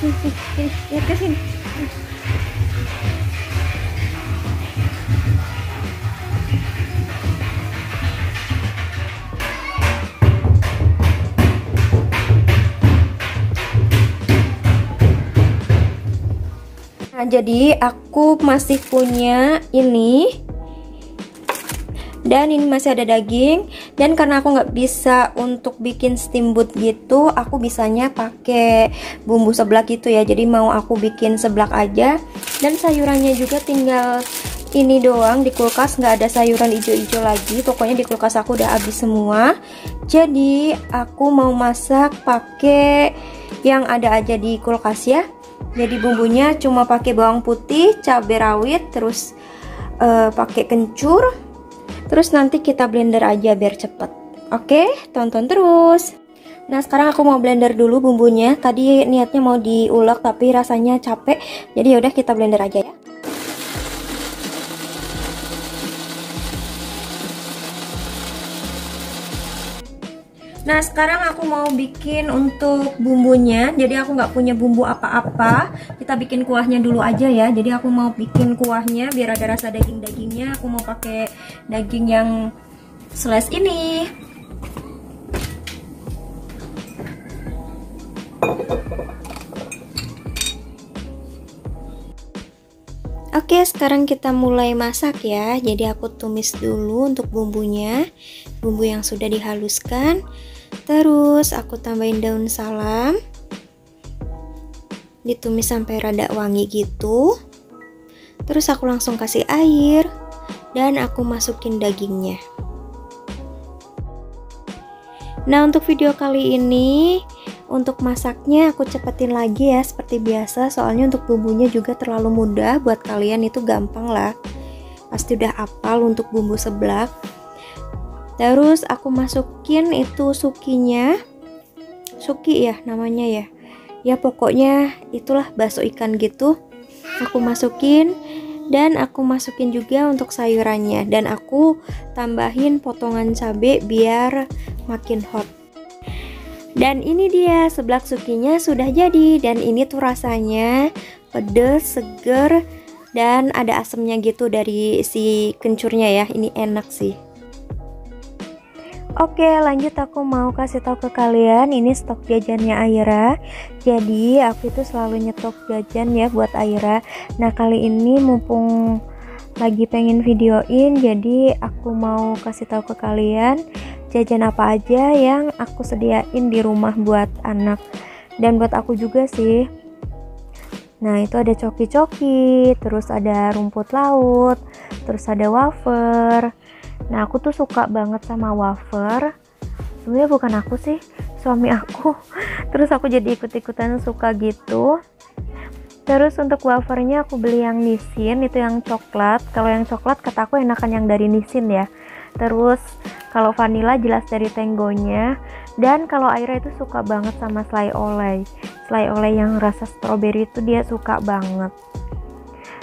Lihat ke sini. Nah, jadi aku masih punya ini. Dan ini masih ada daging. Dan karena aku nggak bisa untuk bikin steamboat gitu, aku bisanya pakai bumbu seblak gitu ya. Jadi mau aku bikin seblak aja. Dan sayurannya juga tinggal ini doang di kulkas, nggak ada sayuran hijau-hijau lagi. Pokoknya di kulkas aku udah habis semua. Jadi aku mau masak pakai yang ada aja di kulkas ya. Jadi bumbunya cuma pakai bawang putih, cabai rawit, terus pakai kencur. Terus nanti kita blender aja biar cepet. Oke, tonton terus. Nah, sekarang aku mau blender dulu bumbunya. Tadi niatnya mau diulek tapi rasanya capek. Jadi yaudah kita blender aja ya. Nah, sekarang aku mau bikin untuk bumbunya. Jadi aku nggak punya bumbu apa-apa. Kita bikin kuahnya dulu aja ya. Jadi aku mau bikin kuahnya biar ada rasa daging-dagingnya. Aku mau pakai daging yang slice ini. Oke, sekarang kita mulai masak ya. Jadi aku tumis dulu untuk bumbunya. Bumbu yang sudah dihaluskan. Terus aku tambahin daun salam. Ditumis sampai rada wangi gitu. Terus aku langsung kasih air. Dan aku masukin dagingnya. Nah, untuk video kali ini, untuk masaknya aku cepetin lagi ya seperti biasa. Soalnya untuk bumbunya juga terlalu mudah. Buat kalian itu gampang lah. Pasti udah hafal untuk bumbu seblak. Terus aku masukin itu sukinya. Suki ya namanya ya. Ya pokoknya itulah bakso ikan gitu. Aku masukin. Dan aku masukin juga untuk sayurannya. Dan aku tambahin potongan cabai biar makin hot. Dan ini dia seblak sukinya sudah jadi. Dan ini tuh rasanya pedes, seger, dan ada asemnya gitu dari si kencurnya ya. Ini enak sih. Oke, lanjut aku mau kasih tahu ke kalian ini stok jajannya Aira. Jadi aku itu selalu nyetok jajan ya buat Aira. Nah, kali ini mumpung lagi pengen videoin, jadi aku mau kasih tahu ke kalian jajan apa aja yang aku sediain di rumah buat anak dan buat aku juga sih. Nah, itu ada coki-coki, terus ada rumput laut, terus ada wafer. Nah, aku tuh suka banget sama wafer. Sebenarnya bukan aku sih, suami aku. Terus aku jadi ikut-ikutan suka gitu. Terus untuk wafernya aku beli yang Nissin, itu yang coklat. Kalau yang coklat kata aku enakan yang dari Nissin ya. Terus kalau vanilla jelas dari Tenggonya. Dan kalau Aira itu suka banget sama selai oleh. Selai oleh yang rasa stroberi itu dia suka banget.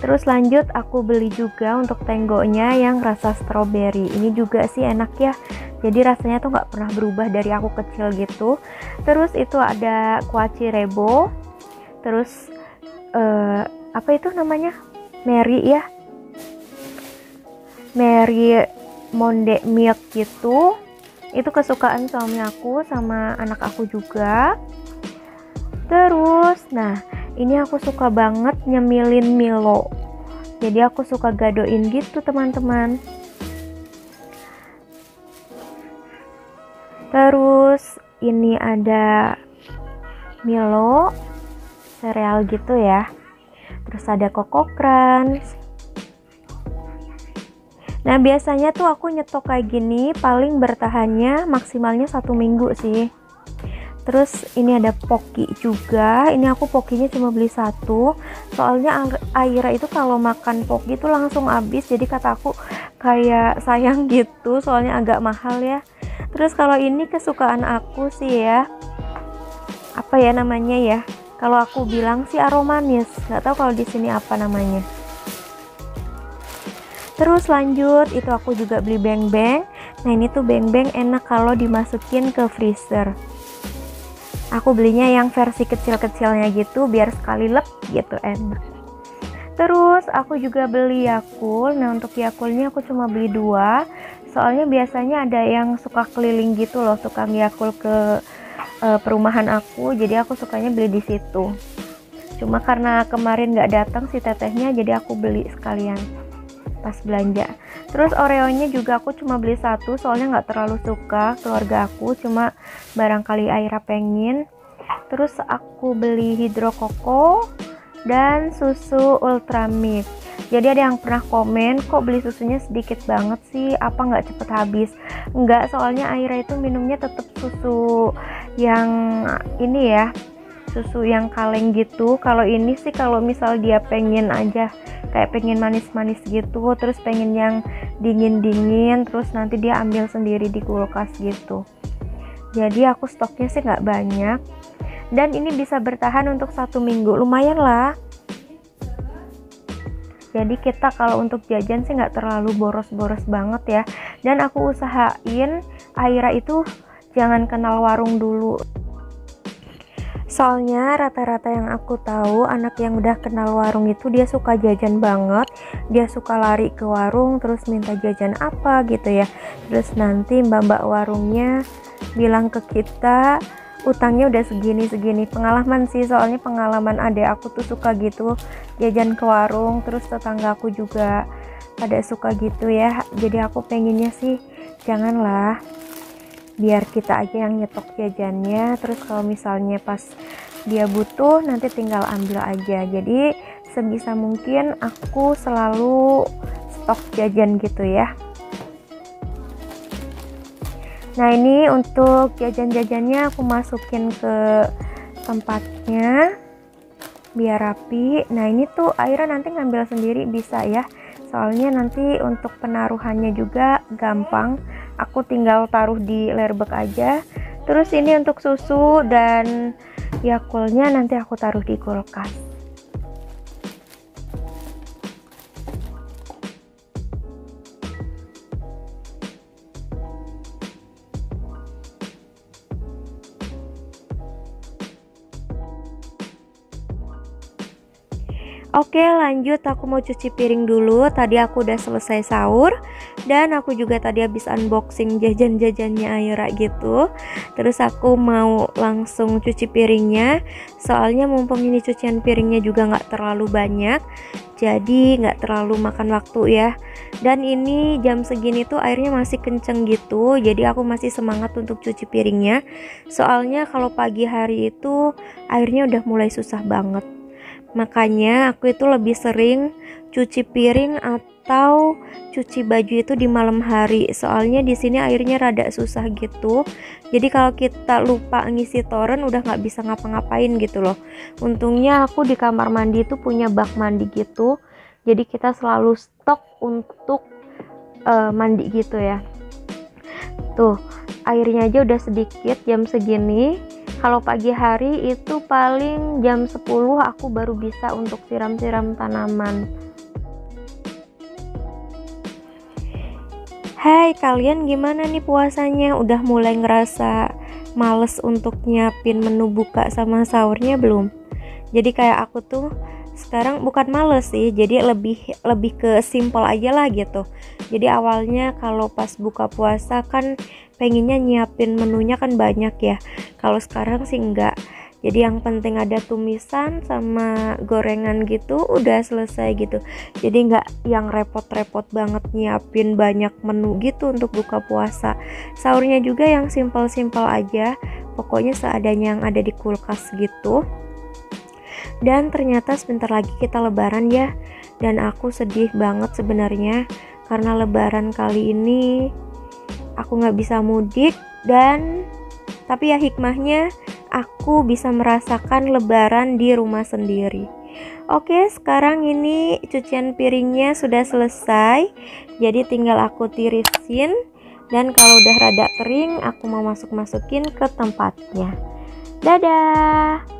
Terus lanjut aku beli juga untuk Tenggonya yang rasa stroberi. Ini juga sih enak ya. Jadi rasanya tuh nggak pernah berubah dari aku kecil gitu. Terus itu ada kuaci rebo. Terus apa itu namanya? Mary ya. Mary Monde Milk gitu. Itu kesukaan suami aku sama anak aku juga. Terus, nah ini aku suka banget nyemilin Milo. Jadi aku suka gadoin gitu teman-teman. Terus ini ada Milo sereal gitu ya. Terus ada Coco Crunch. Nah, biasanya tuh aku nyetok kayak gini paling bertahannya maksimalnya 1 minggu sih. Terus ini ada Pocky juga. Ini aku Pokinya cuma beli 1. Soalnya Aira itu kalau makan Pocky itu langsung habis. Jadi kata aku kayak sayang gitu. Soalnya agak mahal ya. Terus kalau ini kesukaan aku sih ya. Apa ya namanya ya? Kalau aku bilang sih aromanis. Nggak tahu kalau di sini apa namanya. Terus lanjut itu aku juga beli Beng Beng. Nah, ini tuh Beng Beng enak kalau dimasukin ke freezer. Aku belinya yang versi kecil-kecilnya gitu biar sekali lep gitu, enak. Terus aku juga beli Yakult. Nah untuk Yakultnya aku cuma beli 2, soalnya biasanya ada yang suka keliling gitu loh, tukang Yakult ke perumahan aku, jadi aku sukanya beli di situ. Cuma karena kemarin nggak datang si tetehnya, jadi aku beli sekalian pas belanja. Terus Oreonya juga aku cuma beli 1, soalnya nggak terlalu suka keluarga aku, cuma barangkali Aira pengen. Terus aku beli Hidro Koko dan susu Ultramilk. Jadi ada yang pernah komen, kok beli susunya sedikit banget sih, apa nggak cepet habis? Enggak, soalnya Aira itu minumnya tetap susu yang ini ya, susu yang kaleng gitu. Kalau ini sih kalau misal dia pengen aja kayak pengen manis-manis gitu, terus pengen yang dingin-dingin, terus nanti dia ambil sendiri di kulkas gitu. Jadi aku stoknya sih nggak banyak, dan ini bisa bertahan untuk 1 minggu, lumayan lah. Jadi kita kalau untuk jajan sih nggak terlalu boros-boros banget ya. Dan aku usahain Aira itu jangan kenal warung dulu, soalnya rata-rata yang aku tahu anak yang udah kenal warung itu dia suka jajan banget, dia suka lari ke warung terus minta jajan apa gitu ya. Terus nanti mbak-mbak warungnya bilang ke kita utangnya udah segini-segini. Pengalaman sih, soalnya pengalaman adek aku tuh suka gitu jajan ke warung, terus tetangga aku juga pada suka gitu ya. Jadi aku pengennya sih janganlah, biar kita aja yang nyetok jajannya, terus kalau misalnya pas dia butuh nanti tinggal ambil aja. Jadi sebisa mungkin aku selalu stok jajan gitu ya. Nah ini untuk jajan-jajannya aku masukin ke tempatnya biar rapi. Nah ini tuh Aira nanti ngambil sendiri bisa ya, soalnya nanti untuk penaruhannya juga gampang, aku tinggal taruh di layers aja. Terus ini untuk susu dan Yakultnya nanti aku taruh di kulkas. Oke lanjut, aku mau cuci piring dulu. Tadi aku udah selesai sahur, dan aku juga tadi habis unboxing jajan-jajannya Aira gitu. Terus aku mau langsung cuci piringnya, soalnya mumpung ini cucian piringnya juga nggak terlalu banyak, jadi nggak terlalu makan waktu ya. Dan ini jam segini tuh airnya masih kenceng gitu, jadi aku masih semangat untuk cuci piringnya. Soalnya kalau pagi hari itu airnya udah mulai susah banget. Makanya aku itu lebih sering cuci piring atau cuci baju itu di malam hari. Soalnya di sini airnya rada susah gitu. Jadi kalau kita lupa ngisi toren udah nggak bisa ngapa-ngapain gitu loh. Untungnya aku di kamar mandi itu punya bak mandi gitu. Jadi kita selalu stok untuk mandi gitu ya. Tuh, airnya aja udah sedikit jam segini. Kalau pagi hari itu paling jam 10 aku baru bisa untuk siram-siram tanaman. Hai, kalian gimana nih puasanya? Udah mulai ngerasa males untuk nyiapin menu buka sama sahurnya belum? Jadi kayak aku tuh sekarang bukan males sih, jadi lebih ke simple aja lah gitu. Jadi awalnya kalau pas buka puasa kan pengennya nyiapin menunya kan banyak ya. Kalau sekarang sih enggak. Jadi yang penting ada tumisan sama gorengan gitu udah selesai gitu. Jadi enggak yang repot-repot banget nyiapin banyak menu gitu untuk buka puasa. Sahurnya juga yang simple-simple aja. Pokoknya seadanya yang ada di kulkas gitu. Dan ternyata sebentar lagi kita lebaran ya. Dan aku sedih banget sebenarnya karena lebaran kali ini aku nggak bisa mudik, dan tapi ya hikmahnya aku bisa merasakan lebaran di rumah sendiri. Oke, sekarang ini cucian piringnya sudah selesai, jadi tinggal aku tirisin, dan kalau udah rada kering aku mau masukin ke tempatnya. Dadah.